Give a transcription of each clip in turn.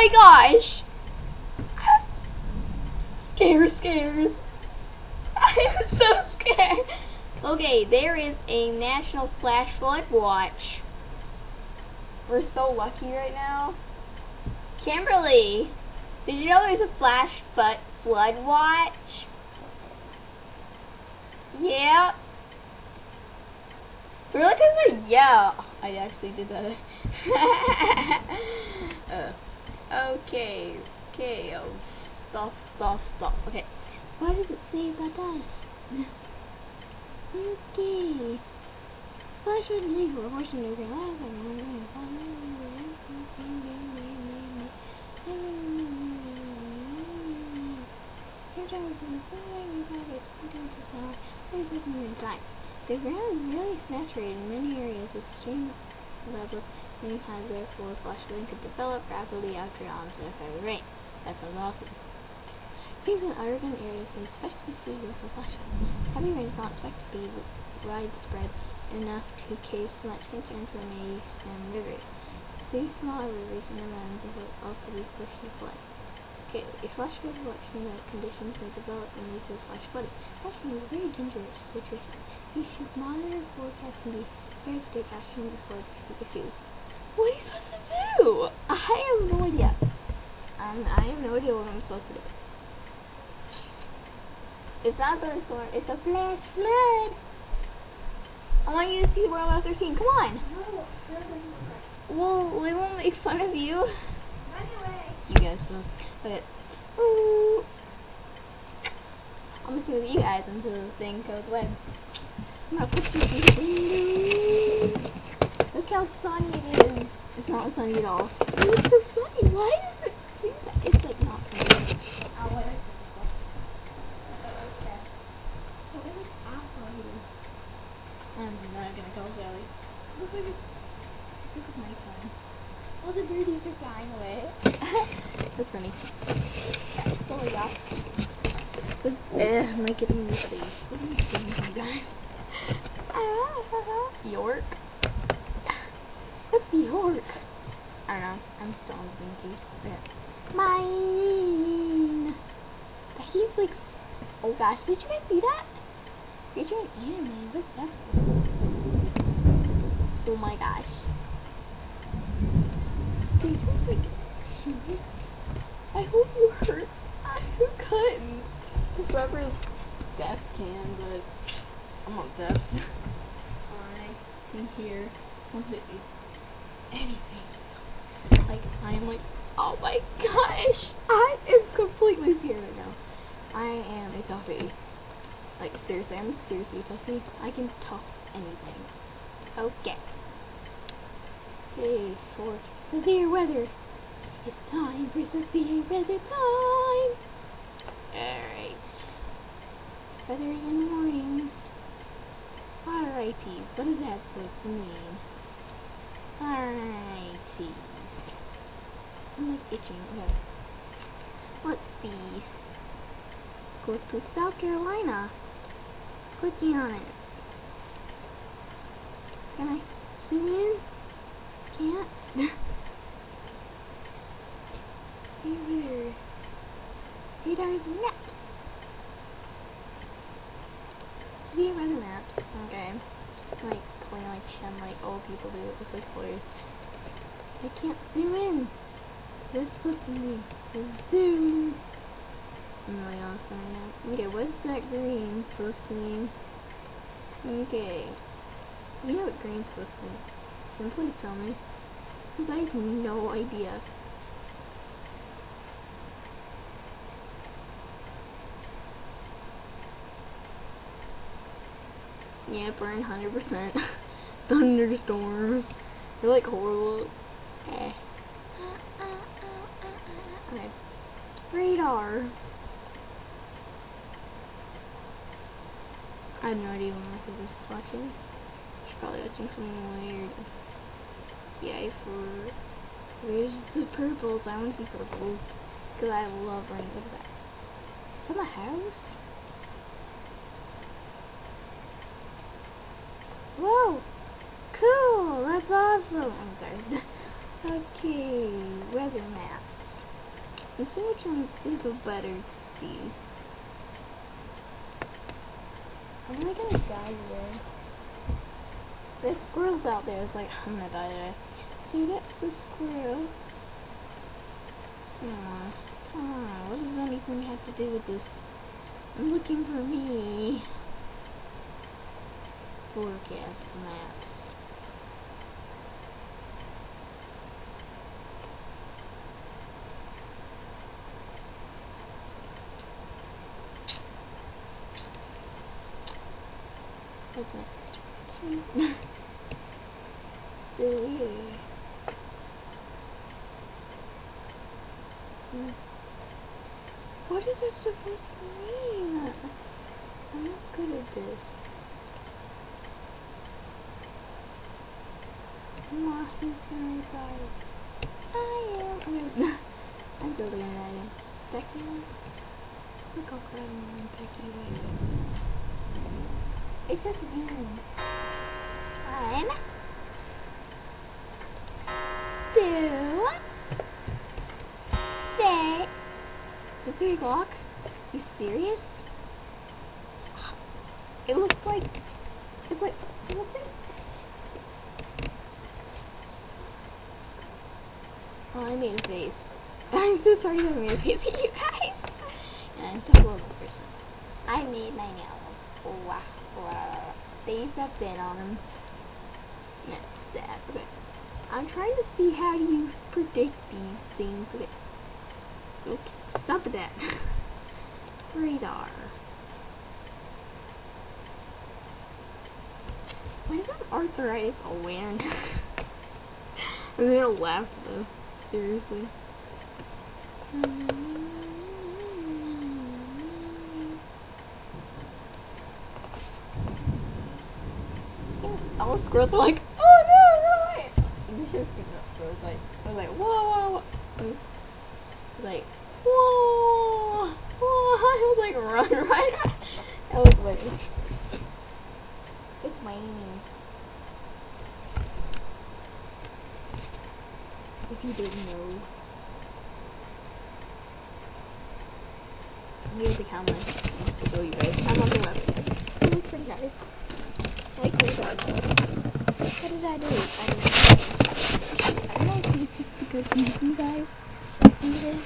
my gosh! Scares. I am so scared. Okay, there is a National Flash Flood Watch. We're so lucky right now. Kimberly, did you know there's a Flash Flood Watch? Yeah. Really? Yeah. I actually did that. Okay. Oh, stop. Okay. What does it say about us? Okay. Flash would leave for watching the The ground is really saturated in many areas with stream levels. Many times, therefore, flash flooding could develop rapidly after onset of heavy rain. That sounds awesome. Streams in urban areas are expected to be suitable for flash flooding. Heavy rain is not expected to be widespread enough to cause much concern to the main stem rivers. So these smaller rivers and the runs of it all could be pushed to flood. Okay, a flash flood conditions may develop and lead to flash flooding. Flash flooding is a very dangerous situation. You should monitor, forecast, and be prepared to take action before issues. What are you supposed to do? I have no idea. I have no idea what I'm supposed to do. It's not a thunderstorm, it's a flash flood. I want you to see World War 13. Come on. No, that doesn't look right. Well, we won't make fun of you. Run away. You guys will. Okay. Ooh. I'm gonna stay with you guys until the thing goes away. I'm gonna put you in the window. Look how sunny it is. It's not sunny at all. It's so sunny. Why does it seem that it's like not sunny? I'll wear it. Okay. So this is apple here. I'm not gonna call Sally. Look at it. This is my phone. All the birdies are flying away. That's funny. That's all I got. This is, I'm like getting in your face. What are you doing, you guys? York? What's York? I don't know. I'm still on Binky. Okay. Mine! He's like... Oh gosh, did you guys see that? Creature an anime. What's that supposed to be? Oh my gosh. Creature's like... I hope you hurt. You couldn't. Whoever's deaf can, but I'm not deaf. I can hear completely anything. Like, I am like, oh my gosh! I am completely scared right now. I am a toughie. Like, seriously, I'm seriously a toughie. I can tough anything. Okay. Okay, for severe weather. It's time for severe weather time! Alright. Feathers in the mornings. Alrighties, what is that supposed to mean? Alrighties. I'm like itching. Okay. Let's see. Go to South Carolina. Clicking on it. Can I zoom in? Can't. See here. Radars and maps. Severe weather maps. Okay. Like playing like old people do with the spoilers. I can't zoom in. What's supposed to mean? Zoom. I'm really awesome right now. Okay, what's that green supposed to mean? Okay. You know what green's supposed to mean. Can you please tell me? Because I have no idea. Yeah, burn 100%. Thunderstorms. They're like horrible. Okay. Radar. I have no idea what my sister's just watching. She's probably watching something weird. Yeah, where's the purples? I want to see purples. Because I love rain. What is that? Is that my house? Whoa! Cool! That's awesome! I'm sorry. Okay, weather maps. Let's see which one is better to see. I'm really gonna die today. There's squirrels out there. It's like, I'm gonna die today. See, that's the squirrel. Come on. What does anything have to do with this? I'm looking for me. Forecast maps. That's my sister. Silly. What is it supposed to mean? I'm not good at this. Ma, he's gonna die. I am. I'm building an item. Specky one. Look how crowded and picky right. It's just you. 1, 2, 3. It's 3 o'clock? You serious? It looks like, it looks like, oh, I made a face. I'm so sorry that I made a face at you guys. And I'm a total person. I made my nails. Wow. They used to have thin on them. That's sad. Okay. I'm trying to see how do you predict these things. Okay. Okay. Stop with that. Radar. Why is that arthritis awareness? I'm gonna laugh though. Seriously. All the squirrels were like, oh no, run! You should have seen that squirrel. I was like, whoa, whoa, whoa. I was like, whoa, whoa. I was like, run, right? That was weird. It's raining. If you didn't know. Here's the camera. I'll show you guys. I'm on the website. Look pretty guys. Like this one. What did I do? I don't know if this is a good thing for you guys. I think it is.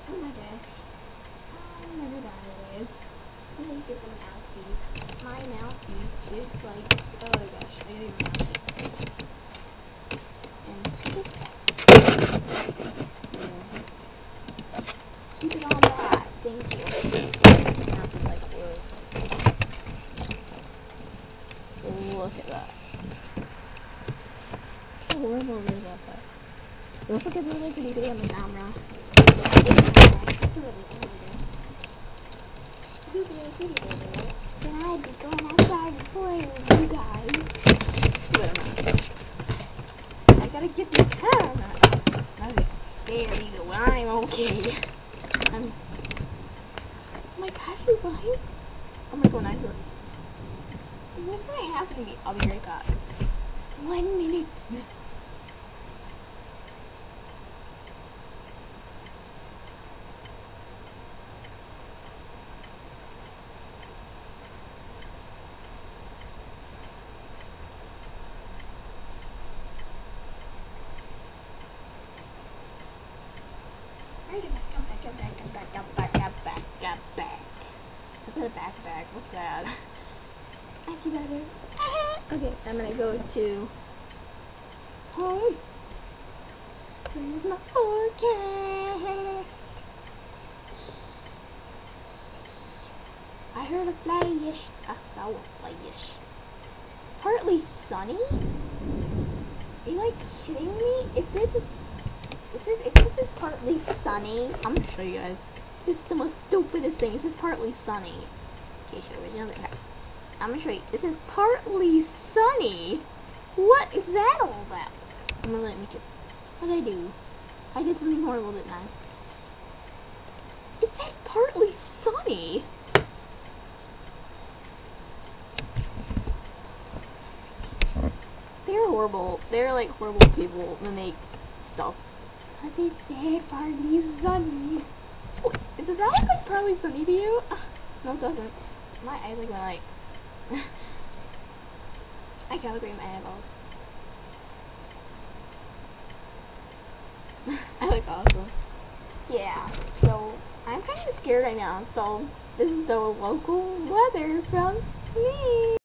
Oh my gosh. I'll never die alive. I'm gonna get some mousies. My mouse is like, oh my gosh, I gotta get my mouse. And keep it on that. Thank you. My mouse is like, whoa. Look at that. So horrible it is outside. It looks like it's really pretty good on the camera. Then I'd be going outside and playing with you guys. But I gotta get the camera. Okay. There you go. I'm okay. Oh my gosh, you guys. I'm gonna go 9 to it. What's gonna happen to me? I'll be right back. 1 minute. Back. I said back. What's that? Thank you, better. Okay, I'm gonna go to home. Here's my forecast. I heard a flyish. I saw a flyish. Partly sunny? Are you like kidding me? If this is partly sunny, I'm gonna show you guys. This is the most stupidest thing. This is partly sunny. Okay, should I originally? Okay. I'm gonna show you. This is partly sunny. What is that all about? I'm gonna let me check. What did I do? I did something horrible, didn't I? It says partly sunny. They're horrible. They're like horrible people that make stuff. Happy day, Party Sunny. Does that look like Probably Sunny to you? No, it doesn't. My eyes are going like. I calibrate my eyeballs. I look awesome. Yeah, so I'm kind of scared right now, so this is the local weather from me.